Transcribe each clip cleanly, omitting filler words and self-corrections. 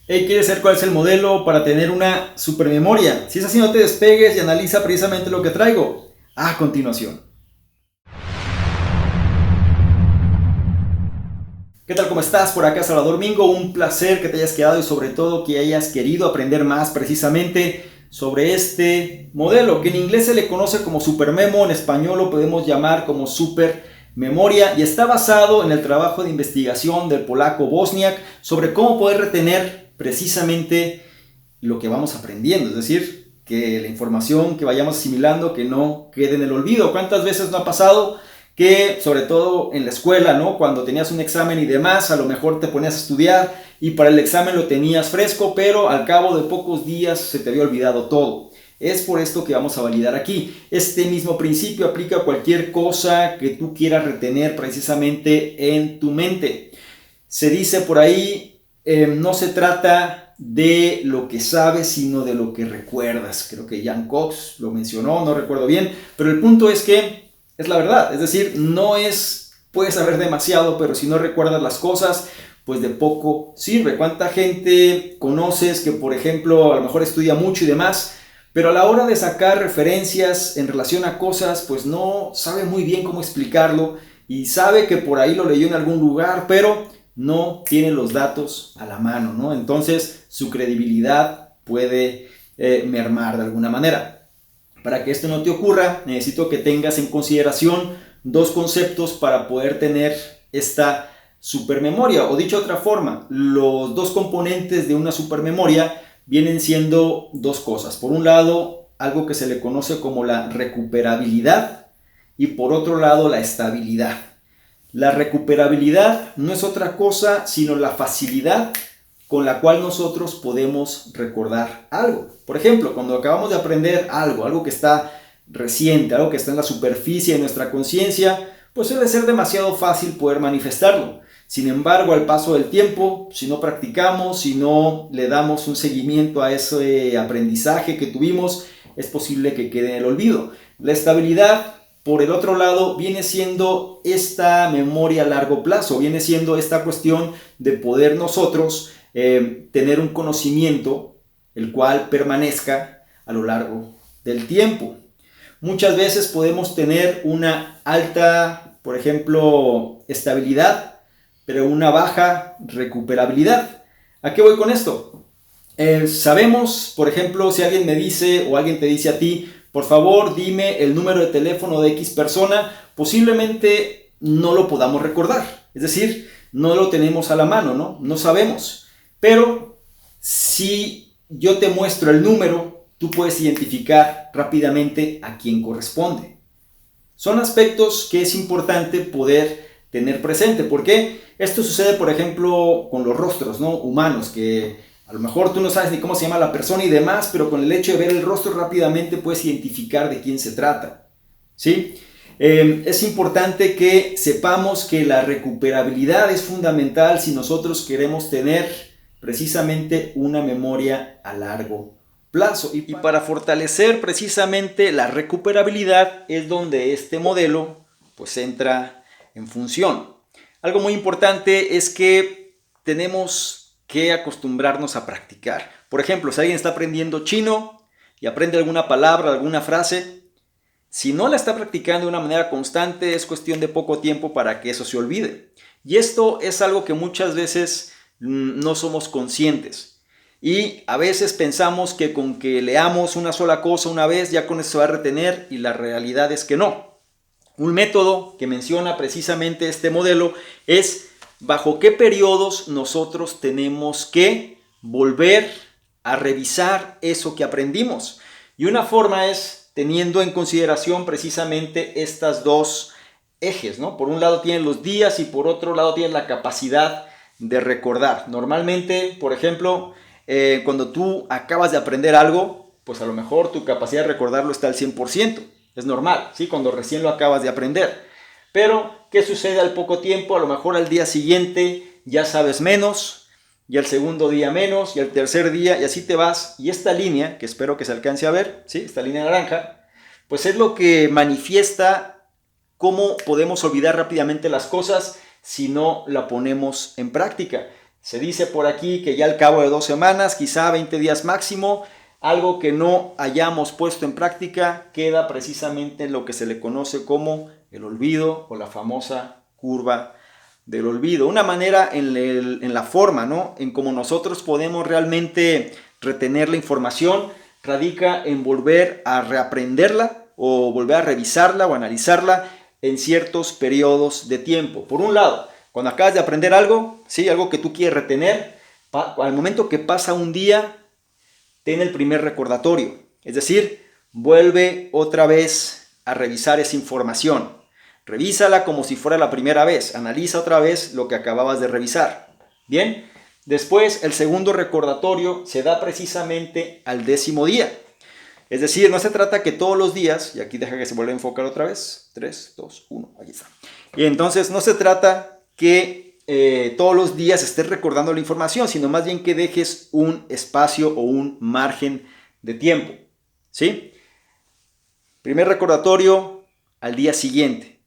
Hey, ¿quieres saber cuál es el modelo para tener una supermemoria? Si es así, no te despegues y analiza precisamente lo que traigo a continuación. ¿Qué tal? ¿Cómo estás? Por acá Salvador Mingo, un placer que te hayas quedado y sobre todo que hayas querido aprender más precisamente sobre este modelo que en inglés se le conoce como supermemo, en español lo podemos llamar como supermemoria y está basado en el trabajo de investigación del polaco Wozniak sobre cómo poder retener precisamente lo que vamos aprendiendo, es decir, que la información que vayamos asimilando que no quede en el olvido. ¿Cuántas veces no ha pasado que, sobre todo en la escuela, ¿no? Cuando tenías un examen y demás, a lo mejor te ponías a estudiar y para el examen lo tenías fresco, pero al cabo de pocos días se te había olvidado todo? Es por esto que vamos a validar aquí. Este mismo principio aplica a cualquier cosa que tú quieras retener precisamente en tu mente. Se dice por ahí, no se trata de lo que sabes, sino de lo que recuerdas. Creo que Jan Cox lo mencionó, no recuerdo bien, pero el punto es que es la verdad. Es decir, no es, puedes saber demasiado, pero si no recuerdas las cosas, pues de poco sirve. ¿Cuánta gente conoces que, por ejemplo, a lo mejor estudia mucho y demás, pero a la hora de sacar referencias en relación a cosas, pues no sabe muy bien cómo explicarlo y sabe que por ahí lo leyó en algún lugar, pero no tiene los datos a la mano, ¿no? Entonces su credibilidad puede mermar de alguna manera. Para que esto no te ocurra, necesito que tengas en consideración dos conceptos para poder tener esta supermemoria. O dicho de otra forma, los dos componentes de una supermemoria vienen siendo dos cosas. Por un lado, algo que se le conoce como la recuperabilidad y por otro lado, la estabilidad. La recuperabilidad no es otra cosa sino la facilidad con la cual nosotros podemos recordar algo. Por ejemplo, cuando acabamos de aprender algo que está reciente, algo que está en la superficie de nuestra conciencia, pues suele ser demasiado fácil poder manifestarlo. Sin embargo, al paso del tiempo, si no practicamos, si no le damos un seguimiento a ese aprendizaje que tuvimos, es posible que quede en el olvido. La estabilidad, por el otro lado, viene siendo esta memoria a largo plazo, viene siendo esta cuestión de poder nosotros tener un conocimiento el cual permanezca a lo largo del tiempo. Muchas veces podemos tener una alta, por ejemplo, estabilidad, pero una baja recuperabilidad. ¿A qué voy con esto? Sabemos, por ejemplo, si alguien me dice o alguien te dice a ti, por favor, dime el número de teléfono de X persona, posiblemente no lo podamos recordar. Es decir, no lo tenemos a la mano, ¿no? No sabemos. Pero si yo te muestro el número, tú puedes identificar rápidamente a quién corresponde. Son aspectos que es importante poder tener presente. ¿Por qué? Esto sucede, por ejemplo, con los rostros, ¿no? Humanos, que a lo mejor tú no sabes ni cómo se llama la persona y demás, pero con el hecho de ver el rostro rápidamente puedes identificar de quién se trata. ¿Sí? Es importante que sepamos que la recuperabilidad es fundamental si nosotros queremos tener precisamente una memoria a largo plazo. Y para fortalecer precisamente la recuperabilidad es donde este modelo pues entra en función. Algo muy importante es que tenemos que acostumbrarnos a practicar. Por ejemplo, si alguien está aprendiendo chino y aprende alguna palabra, alguna frase, si no la está practicando de una manera constante, es cuestión de poco tiempo para que eso se olvide. Y esto es algo que muchas veces no somos conscientes. Y a veces pensamos que con que leamos una sola cosa una vez, ya con eso se va a retener, y la realidad es que no. Un método que menciona precisamente este modelo es bajo qué periodos nosotros tenemos que volver a revisar eso que aprendimos. Y una forma es teniendo en consideración precisamente estas dos ejes, ¿no? Por un lado tienen los días y por otro lado tienen la capacidad de recordar. Normalmente, por ejemplo, cuando tú acabas de aprender algo, pues a lo mejor tu capacidad de recordarlo está al 100%. Es normal, ¿sí? Cuando recién lo acabas de aprender. Pero, ¿qué sucede al poco tiempo? A lo mejor al día siguiente ya sabes menos, y al segundo día menos, y al tercer día, y así te vas. Y esta línea, que espero que se alcance a ver, ¿sí? Esta línea naranja, pues es lo que manifiesta cómo podemos olvidar rápidamente las cosas si no la ponemos en práctica. Se dice por aquí que ya al cabo de 2 semanas, quizá 20 días máximo, algo que no hayamos puesto en práctica queda precisamente en lo que se le conoce como el olvido o la famosa curva del olvido. Una manera en la forma, ¿no?, en cómo nosotros podemos realmente retener la información radica en volver a reaprenderla o volver a revisarla o analizarla en ciertos periodos de tiempo. Por un lado, cuando acabas de aprender algo, ¿sí?, algo que tú quieres retener, al momento que pasa un día, ten el primer recordatorio. Es decir, vuelve otra vez a revisar esa información. Revísala como si fuera la primera vez. Analiza otra vez lo que acababas de revisar. Bien, después el segundo recordatorio se da precisamente al 10º día. Es decir, no se trata que todos los días, y aquí deja que se vuelva a enfocar otra vez, 3, 2, 1, ahí está. Y entonces no se trata que todos los días estés recordando la información, sino más bien que dejes un espacio o un margen de tiempo, ¿sí? Primer recordatorio al día siguiente.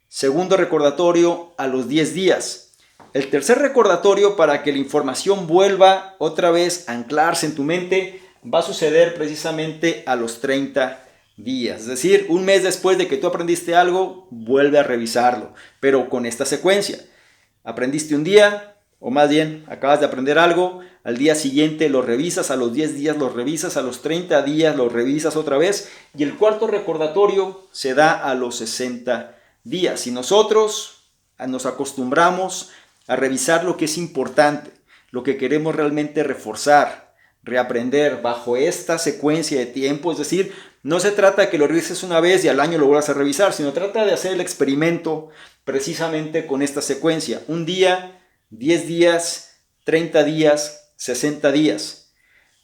Segundo recordatorio a los 10 días. El tercer recordatorio para que la información vuelva otra vez a anclarse en tu mente va a suceder precisamente a los 30 días. Es decir, un mes después de que tú aprendiste algo, vuelve a revisarlo, pero con esta secuencia. Aprendiste un día, o más bien, acabas de aprender algo, al día siguiente lo revisas, a los 10 días lo revisas, a los 30 días lo revisas otra vez, y el cuarto recordatorio se da a los 60 días. Si nosotros nos acostumbramos a revisar lo que es importante, lo que queremos realmente reforzar, reaprender bajo esta secuencia de tiempo, es decir, no se trata de que lo revises una vez y al año lo vuelvas a revisar, sino trata de hacer el experimento precisamente con esta secuencia. Un día, 10 días, 30 días, 60 días.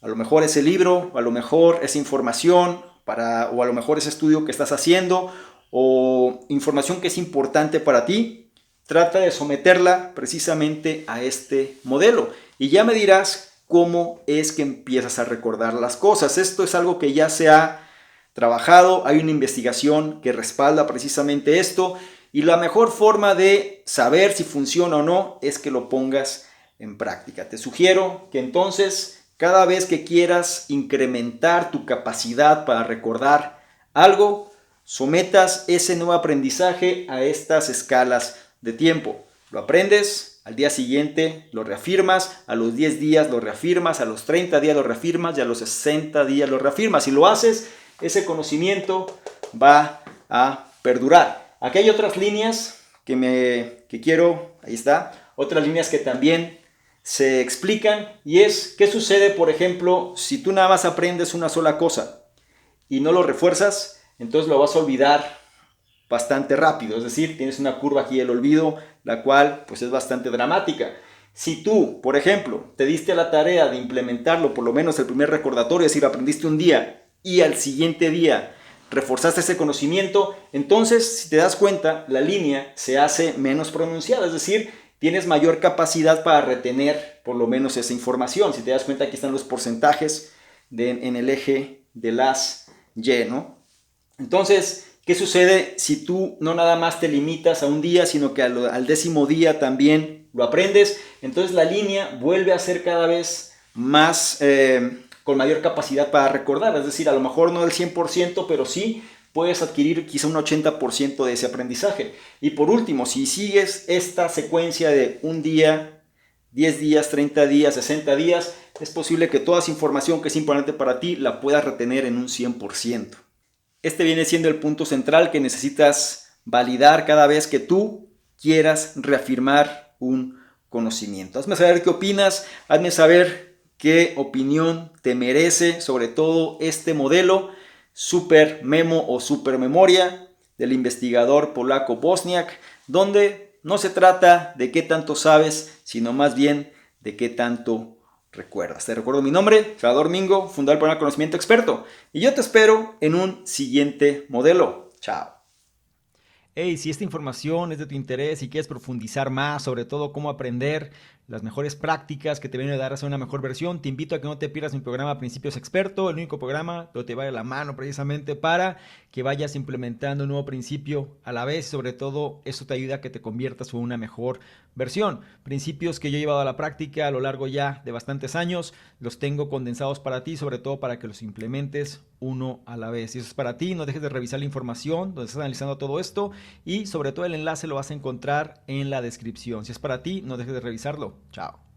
A lo mejor ese libro, a lo mejor esa información, o a lo mejor ese estudio que estás haciendo, o información que es importante para ti, trata de someterla precisamente a este modelo. Y ya me dirás cómo es que empiezas a recordar las cosas. Esto es algo que ya se ha trabajado, hay una investigación que respalda precisamente esto. Y la mejor forma de saber si funciona o no es que lo pongas en práctica. Te sugiero que entonces cada vez que quieras incrementar tu capacidad para recordar algo, sometas ese nuevo aprendizaje a estas escalas de tiempo. Lo aprendes, al día siguiente lo reafirmas, a los 10 días lo reafirmas, a los 30 días lo reafirmas y a los 60 días lo reafirmas. Si lo haces, ese conocimiento va a perdurar. Aquí hay otras líneas que quiero, ahí está, otras líneas que también se explican, y es qué sucede, por ejemplo, si tú nada más aprendes una sola cosa y no lo refuerzas, entonces lo vas a olvidar bastante rápido. Es decir, tienes una curva aquí del olvido, la cual pues es bastante dramática. Si tú, por ejemplo, te diste a la tarea de implementarlo, por lo menos el primer recordatorio, es decir, aprendiste un día y al siguiente día reforzaste ese conocimiento, entonces, si te das cuenta, la línea se hace menos pronunciada, es decir, tienes mayor capacidad para retener por lo menos esa información. Si te das cuenta, aquí están los porcentajes en el eje de las Y, ¿no? Entonces, ¿qué sucede si tú no nada más te limitas a un día, sino que al 10º día también lo aprendes? Entonces la línea vuelve a ser cada vez más con mayor capacidad para recordar. Es decir, a lo mejor no el 100%, pero sí puedes adquirir quizá un 80% de ese aprendizaje. Y por último, si sigues esta secuencia de un día, 10 días, 30 días, 60 días, es posible que toda esa información que es importante para ti la puedas retener en un 100%. Este viene siendo el punto central que necesitas validar cada vez que tú quieras reafirmar un conocimiento. Hazme saber qué opinas, hazme saber qué opinión te merece sobre todo este modelo Super Memo o Super Memoria del investigador polaco Wozniak, donde no se trata de qué tanto sabes, sino más bien de qué tanto recuerdas. Te recuerdo mi nombre, Salvador Mingo, fundador del programa Conocimiento Experto, y yo te espero en un siguiente modelo. Chao. Hey, si esta información es de tu interés y quieres profundizar más sobre todo cómo aprender las mejores prácticas que te vienen a dar a ser una mejor versión. Te invito a que no te pierdas mi programa Principios Experto, el único programa que te va a la mano precisamente para que vayas implementando un nuevo principio a la vez. Sobre todo, eso te ayuda a que te conviertas en una mejor versión. Principios que yo he llevado a la práctica a lo largo ya de bastantes años, los tengo condensados para ti, sobre todo para que los implementes uno a la vez. Si eso es para ti, no dejes de revisar la información donde estás analizando todo esto, y sobre todo el enlace lo vas a encontrar en la descripción. Si es para ti, no dejes de revisarlo. Chao.